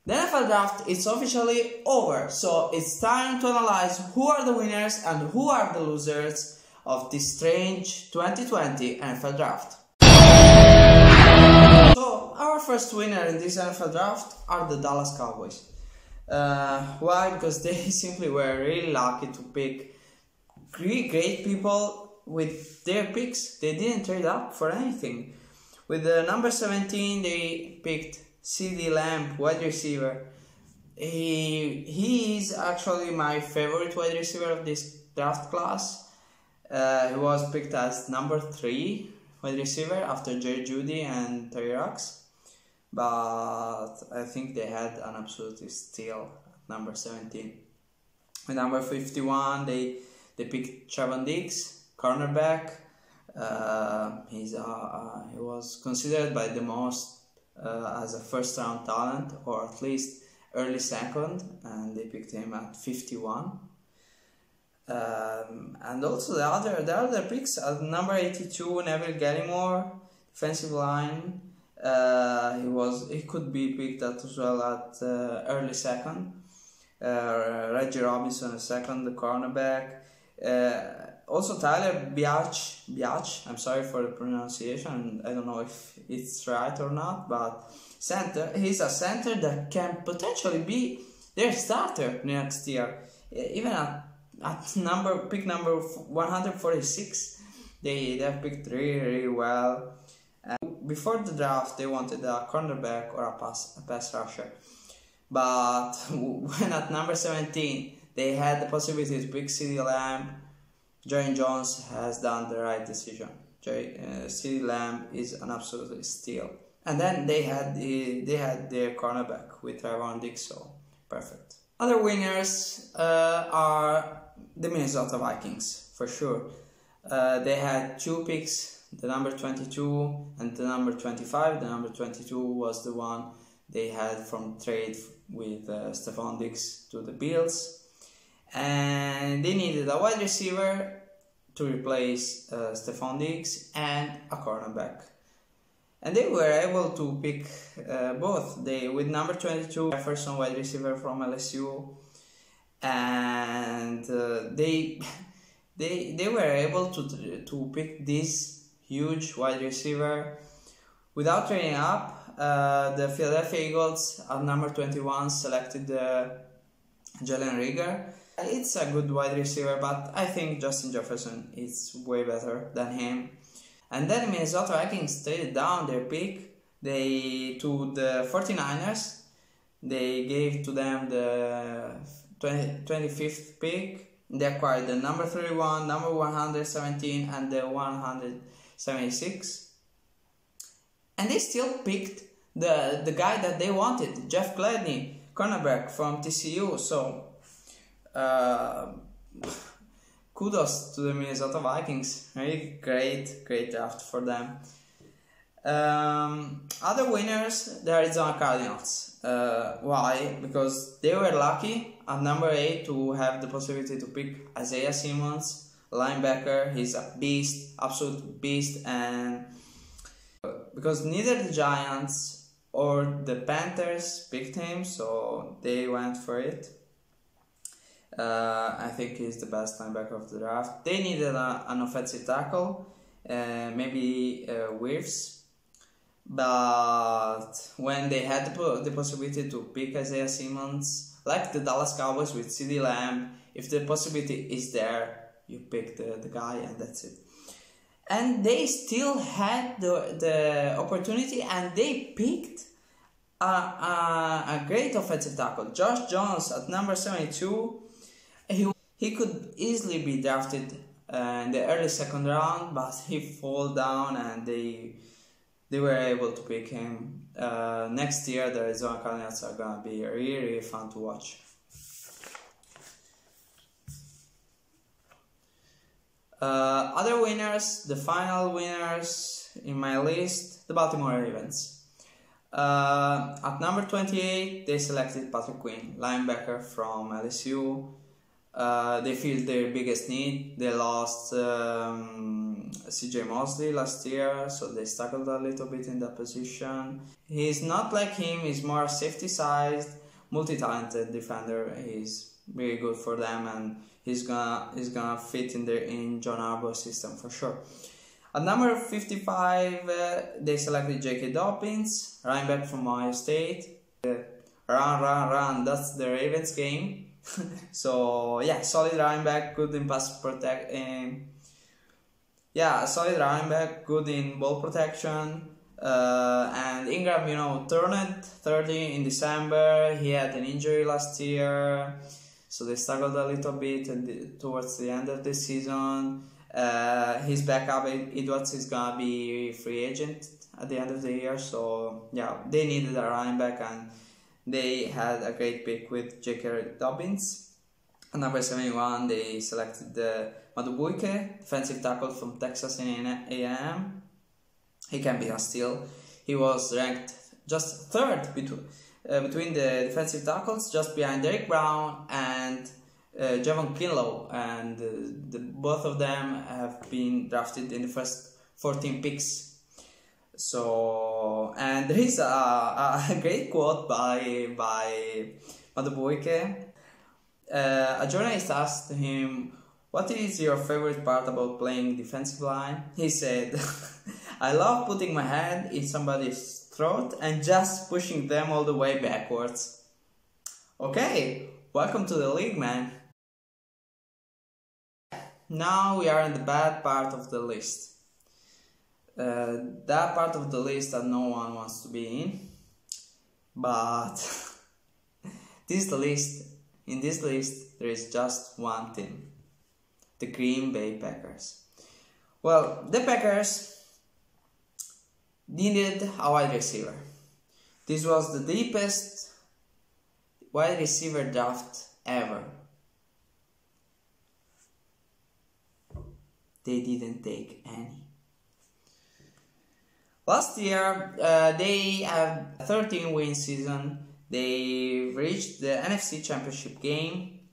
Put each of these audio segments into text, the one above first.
The NFL draft is officially over, so it's time to analyze who are the winners and who are the losers of this strange 2020 NFL draft. So, our first winner in this NFL draft are the Dallas Cowboys. Why? Because they simply were really lucky to pick great people with their picks. They didn't trade up for anything. With the number 17, they picked CeeDee Lamb, wide receiver. He is actually my favorite wide receiver of this draft class. He was picked as number 3 wide receiver after Jerry Jeudy and Terry Ruggs. But I think they had an absolute steal at number 17. With number 51, they picked Trevon Diggs, cornerback. He was considered by the most as a first round talent, or at least early second, and they picked him at 51. And also the other picks at number 82, Neville Gallimore, defensive line. He could be picked as well at early second. Reggie Robinson a second, the cornerback. Also Tyler Biach, I'm sorry for the pronunciation, I don't know if it's right or not, but he's a center that can potentially be their starter next year. Even at pick number 146, they have picked really well. Before the draft, they wanted a cornerback or a pass rusher, but when at number 17 they had the possibility to pick CeeDee Lamb, Jerry Jones has done the right decision. CeeDee Lamb is an absolute steal. And then they had their cornerback with Trevon Diggs, so perfect. Other winners are the Minnesota Vikings, for sure. They had 2 picks, the number 22 and the number 25. The number 22 was the one they had from trade with Stefon Diggs to the Bills. And they needed a wide receiver to replace Stefon Diggs and a cornerback. And they were able to pick both. With number 22, Jefferson, wide receiver from LSU, and they were able to pick this huge wide receiver without trading up. The Philadelphia Eagles at number 21 selected Jalen Reagor. It's a good wide receiver, but I think Justin Jefferson is way better than him. And then Minnesota Vikings traded down their pick to the 49ers. They gave to them the 25th pick. They acquired the number 31, number 117, and the 176. And they still picked the guy that they wanted, Jeff Gladney, cornerback from TCU. So kudos to the Minnesota Vikings. Really great draft for them. Other winners, the Arizona Cardinals. Why? Because they were lucky at number 8 to have the possibility to pick Isaiah Simmons, linebacker. He's a beast, absolute beast, and because neither the Giants or the Panthers picked him, so they went for it. I think he's the best linebacker of the draft. They needed an offensive tackle, maybe Wirfs, but when they had the possibility to pick Isaiah Simmons, like the Dallas Cowboys with CeeDee Lamb, if the possibility is there, you pick the guy and that's it. And they still had the opportunity, and they picked a great offensive tackle, Josh Jones at number 72. He could easily be drafted in the early second round, but he fell down, and they were able to pick him. Next year, the Arizona Cardinals are gonna be really fun to watch. Other winners, the final winners in my list, the Baltimore Ravens. At number 28, they selected Patrick Queen, linebacker from LSU. They feel their biggest need. They lost CJ Mosley last year, so they struggled a little bit in that position. He's not like him, he's more safety-sized, multi-talented defender. He's really good for them, and he's gonna fit in John Harbaugh's system for sure. At number 55, they selected J.K. Dobbins, running back from Ohio State. Run, that's the Ravens game. So yeah, solid running back, good in pass protect. Solid running back, good in ball protection. And Ingram, turned 30 in December. He had an injury last year, so they struggled a little bit towards the end of the season. His backup Edwards is gonna be free agent at the end of the year, so yeah, they needed a running back, and they had a great pick with J.K. Dobbins. At number 71, they selected Madubuike, defensive tackle from Texas A&M. He can be a steal. He was ranked just third between the defensive tackles, just behind Derrick Brown and Javon Kinlaw, and both of them have been drafted in the first 14 picks. So, and there is a great quote by Madubuike. A journalist asked him, "What is your favorite part about playing defensive line?" He said, "I love putting my hand in somebody's throat and just pushing them all the way backwards." Okay, welcome to the league, man. Now we are in the bad part of the list. That part of the list that no one wants to be in. But this is the list. In this list, there is just one team. The Green Bay Packers. Well, the Packers needed a wide receiver. This was the deepest wide receiver draft ever. They didn't take any. Last year, they had a 13-win season. They reached the NFC Championship game,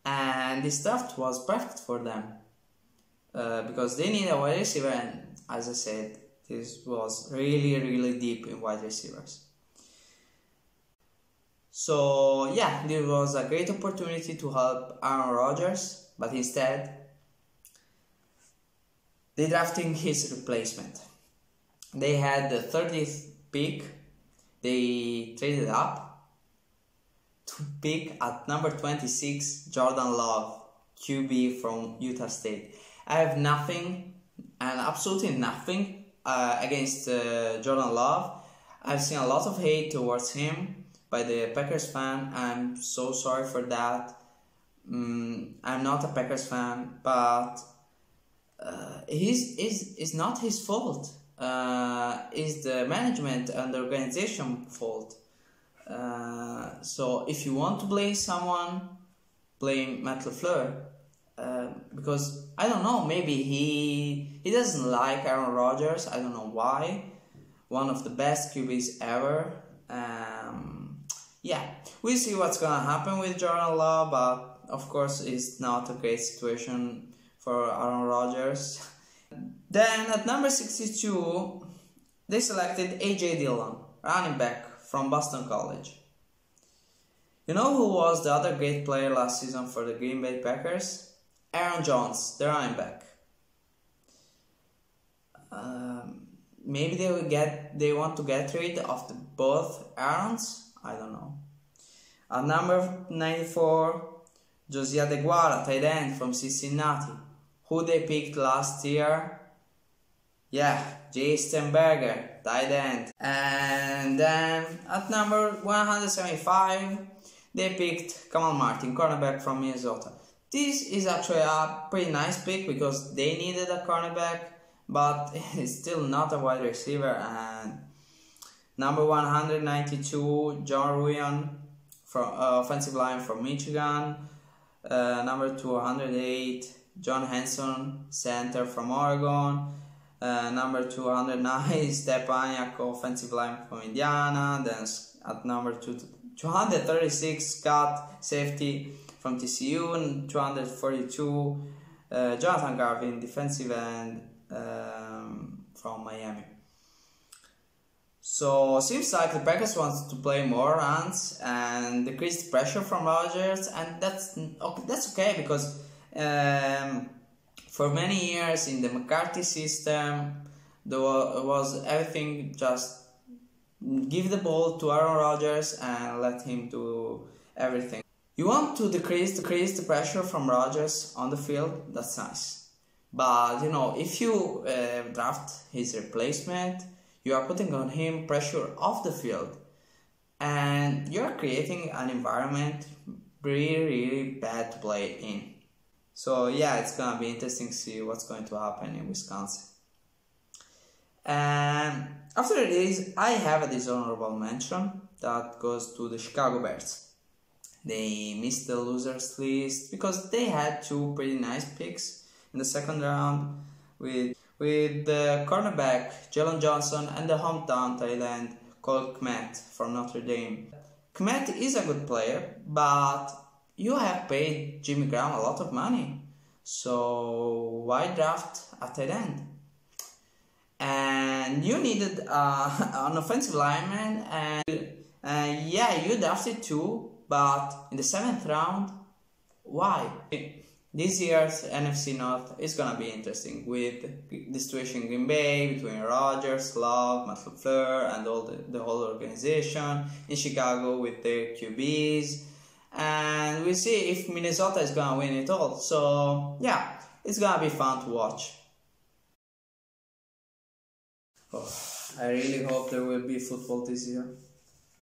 and this draft was perfect for them because they need a wide receiver, and as I said, this was really, really deep in wide receivers. So yeah, this was a great opportunity to help Aaron Rodgers, but instead, they drafted his replacement. They had the 30th pick. They traded up to pick at number 26 Jordan Love, QB from Utah State. I have nothing, and absolutely nothing, against Jordan Love. I've seen a lot of hate towards him by the Packers fan. I'm so sorry for that. I'm not a Packers fan, but it's not his fault. Is the management and the organization fault. So if you want to blame someone, blame Matt LaFleur, because I don't know, maybe he doesn't like Aaron Rodgers. I don't know why. One of the best QBs ever. Yeah, we'll see what's gonna happen with Jordan Love, but of course it's not a great situation for Aaron Rodgers. Then at number 62, they selected A.J. Dillon, running back from Boston College. You know who was the other great player last season for the Green Bay Packers? Aaron Jones, the running back. Maybe they want to get rid of both Aarons? I don't know. At number 94, Josiah DeGuara, tight end from Cincinnati. Who they picked last year? Yeah, Jay Sternberger, tight end. And then at number 175, they picked Kamal Martin, cornerback from Minnesota. This is actually a pretty nice pick because they needed a cornerback, but it's still not a wide receiver. And number 192, John Ruyan, from offensive line from Michigan. Number 208, John Henson, center from Oregon. Number 209 is Stepaniak, offensive line from Indiana. Then at number 236 Scott, safety from TCU, and 242 Jonathan Garvin, defensive end from Miami. So seems like the Packers want to play more runs and decrease the pressure from Rodgers, and that's okay because for many years in the McCarthy system there was everything just give the ball to Aaron Rodgers and let him do everything. You want to decrease the pressure from Rodgers on the field, that's nice. But if you draft his replacement, you are putting on him pressure off the field, and you are creating an environment really bad to play in. So yeah, it's gonna be interesting to see what's going to happen in Wisconsin. And after this, I have a dishonorable mention that goes to the Chicago Bears. They missed the losers list because they had two pretty nice picks in the second round with the cornerback Jalen Johnson and the hometown tight end Cole Kmet from Notre Dame. Kmet is a good player, but you have paid Jimmy Graham a lot of money, so why draft a tight end? And you needed an offensive lineman, and yeah, you drafted two, but in the 7th round, why? This year's NFC North is gonna be interesting with the situation in Green Bay between Rodgers, Love, Matt LaFleur, and all the whole organization. In Chicago with their QBs, and we'll see if Minnesota is gonna win it all. So yeah, it's gonna be fun to watch. Oh, I really hope there will be football this year.